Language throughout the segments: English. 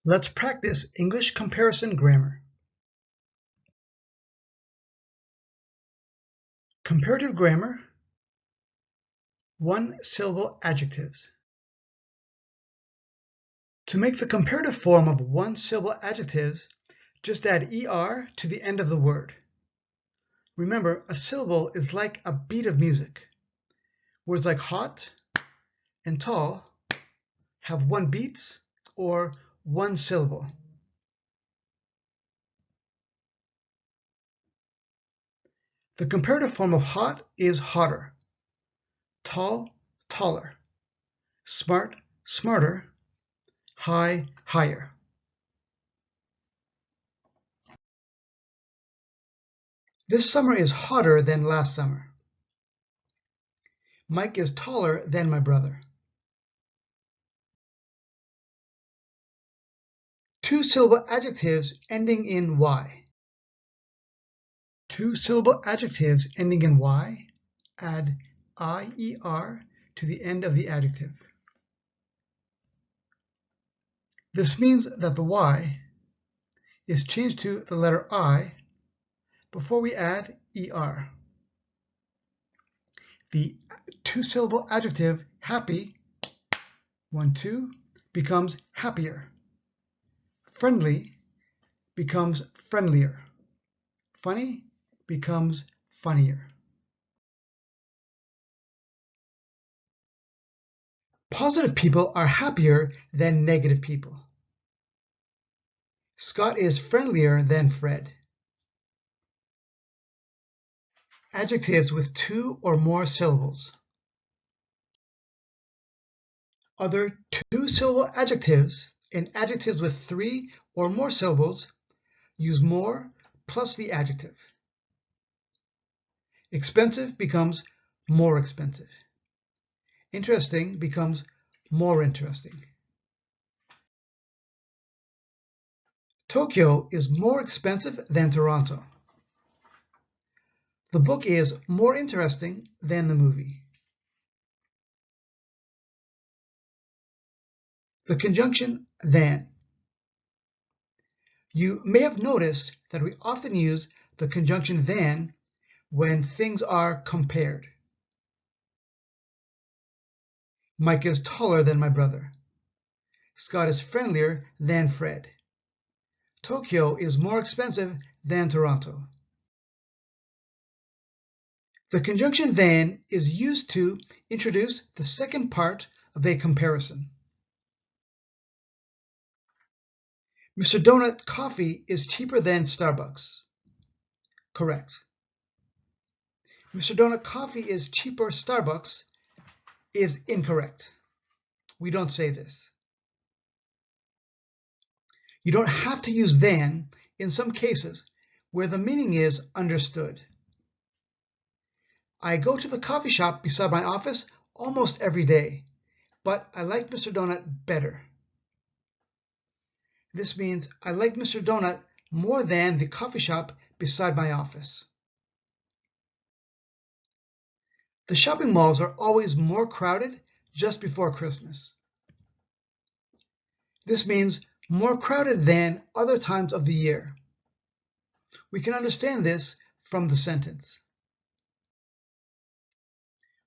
Let's practice English comparison grammar. Comparative grammar, one-syllable adjectives. To make the comparative form of one-syllable adjectives, just add ER to the end of the word. Remember, a syllable is like a beat of music. Words like hot and tall have one beat or one syllable. The comparative form of hot is hotter, tall, taller, smart, smarter, high, higher. This summer is hotter than last summer. Mike is taller than my brother. Two-syllable adjectives ending in Y. Two-syllable adjectives ending in Y, add IER to the end of the adjective. This means that the Y is changed to the letter I before we add ER. The two-syllable adjective happy, 1, 2, becomes happier. Friendly becomes friendlier. Funny becomes funnier. Positive people are happier than negative people. Scott is friendlier than Fred. Adjectives with two or more syllables. Other two-syllable adjectives and adjectives with three or more syllables use more plus the adjective. Expensive becomes more expensive. Interesting becomes more interesting. Tokyo is more expensive than Toronto. The book is more interesting than the movie. The conjunction than. You may have noticed that we often use the conjunction than when things are compared. Mike is taller than my brother. Scott is friendlier than Fred. Tokyo is more expensive than Toronto. The conjunction than is used to introduce the second part of a comparison. Mr. Donut coffee is cheaper than Starbucks. Correct. Mr. Donut coffee is cheaper Starbucks is incorrect. We don't say this. You don't have to use than in some cases where the meaning is understood. I go to the coffee shop beside my office almost every day, but I like Mr. Donut better. This means I like Mr. Donut more than the coffee shop beside my office. The shopping malls are always more crowded just before Christmas. This means more crowded than other times of the year. We can understand this from the sentence.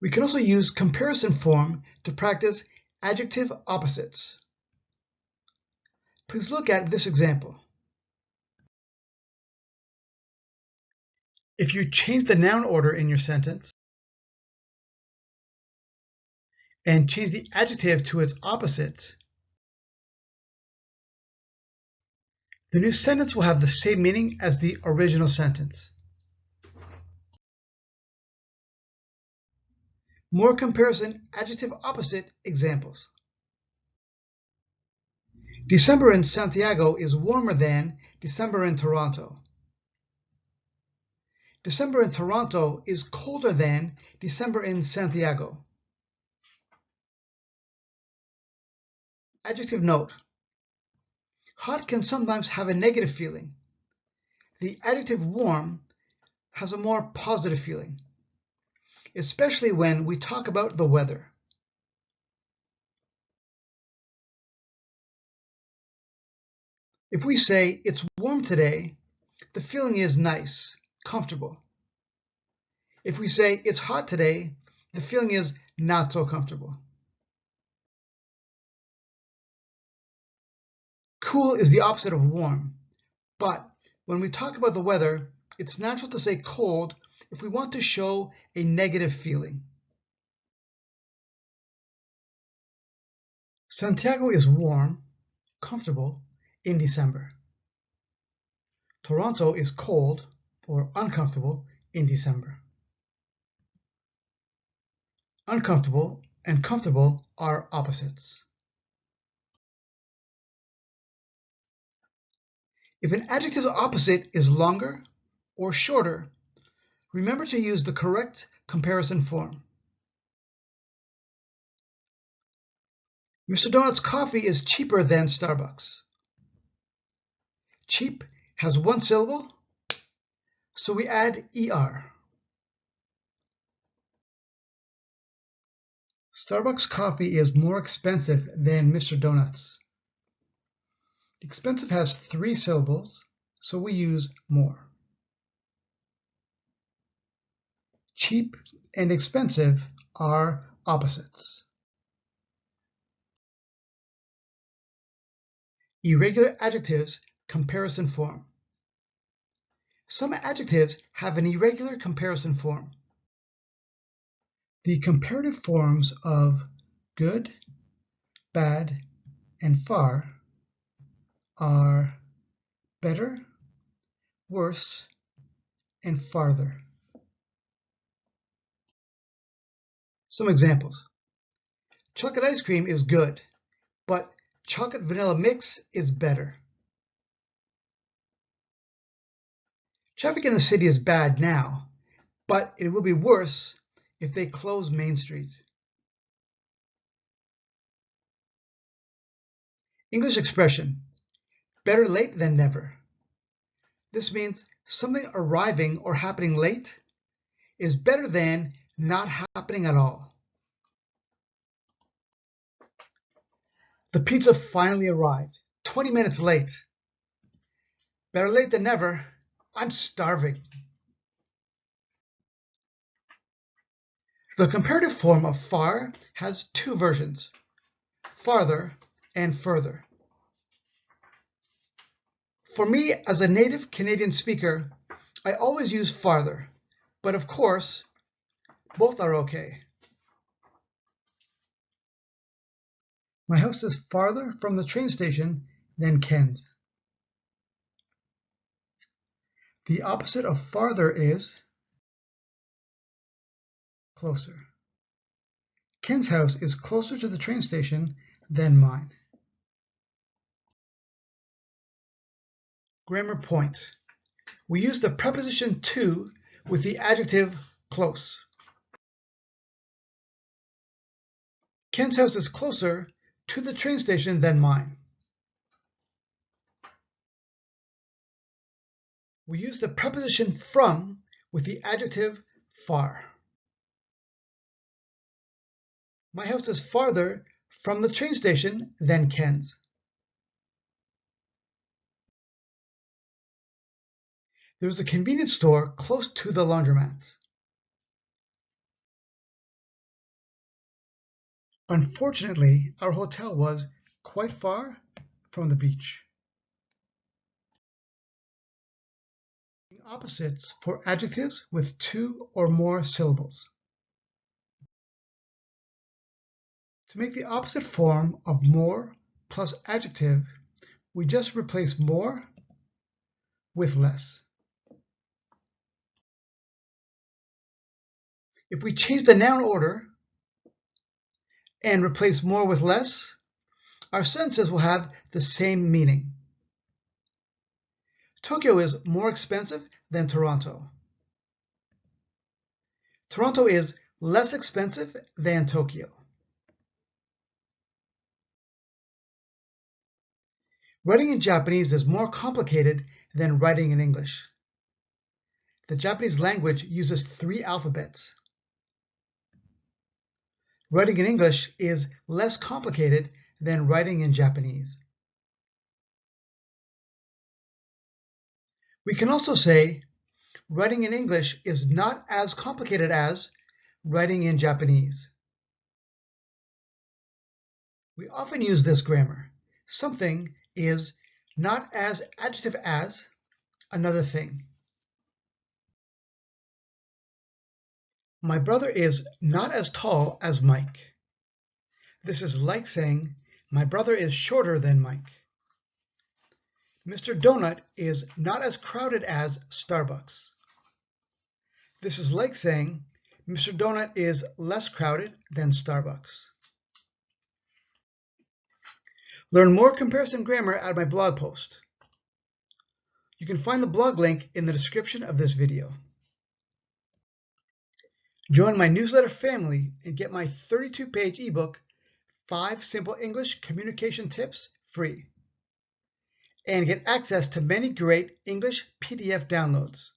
We can also use comparison form to practice adjective opposites. Please look at this example. If you change the noun order in your sentence and change the adjective to its opposite, the new sentence will have the same meaning as the original sentence. More comparison adjective opposite examples. December in Santiago is warmer than December in Toronto. December in Toronto is colder than December in Santiago. Adjective note. Hot can sometimes have a negative feeling. The adjective warm has a more positive feeling, especially when we talk about the weather. If we say it's warm today, the feeling is nice, comfortable. If we say it's hot today, the feeling is not so comfortable. Cool is the opposite of warm, but when we talk about the weather, it's natural to say cold if we want to show a negative feeling. Santiago is warm, comfortable in December. Toronto is cold or uncomfortable in December. Uncomfortable and comfortable are opposites. If an adjective's opposite is longer or shorter, remember to use the correct comparison form. Mr. Donut's coffee is cheaper than Starbucks. Cheap has one syllable, so we add ER. Starbucks coffee is more expensive than Mr. Donut's. Expensive has 3 syllables, so we use more. Cheap and expensive are opposites. Irregular adjectives comparison form. Some adjectives have an irregular comparison form. The comparative forms of good, bad, and far are better, worse, and farther. Some examples. Chocolate ice cream is good, but chocolate vanilla mix is better. Traffic in the city is bad now, but it will be worse if they close Main Street. English expression, better late than never. This means something arriving or happening late is better than not happening at all. The pizza finally arrived, 20 minutes late. Better late than never. I'm starving. The comparative form of far has 2 versions, farther and further. For me, as a native Canadian speaker, I always use farther, but of course, both are okay. My house is farther from the train station than Ken's. The opposite of farther is closer. Ken's house is closer to the train station than mine. Grammar point. We use the preposition to with the adjective close. Ken's house is closer to the train station than mine. We use the preposition from with the adjective far. My house is farther from the train station than Ken's. There's a convenience store close to the laundromat. Unfortunately, our hotel was quite far from the beach. Opposites for adjectives with 2 or more syllables. To make the opposite form of more plus adjective, we just replace more with less. If we change the noun order and replace more with less, our sentences will have the same meaning. Tokyo is more expensive than Toronto. Toronto is less expensive than Tokyo. Writing in Japanese is more complicated than writing in English. The Japanese language uses 3 alphabets. Writing in English is less complicated than writing in Japanese. We can also say writing in English is not as complicated as writing in Japanese. We often use this grammar. Something is not as adjective as another thing. My brother is not as tall as Mike. This is like saying, my brother is shorter than Mike. Mr. Donut is not as crowded as Starbucks. This is like saying, Mr. Donut is less crowded than Starbucks. Learn more comparison grammar at my blog post. You can find the blog link in the description of this video. Join my newsletter family and get my 32-page ebook, 5 Simple English Communication Tips, free. And get access to many great English PDF downloads,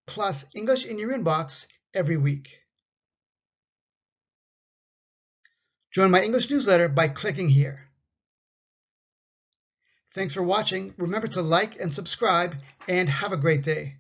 plus English in your inbox every week. Join my English newsletter by clicking here. Thanks for watching. Remember to like and subscribe, and have a great day.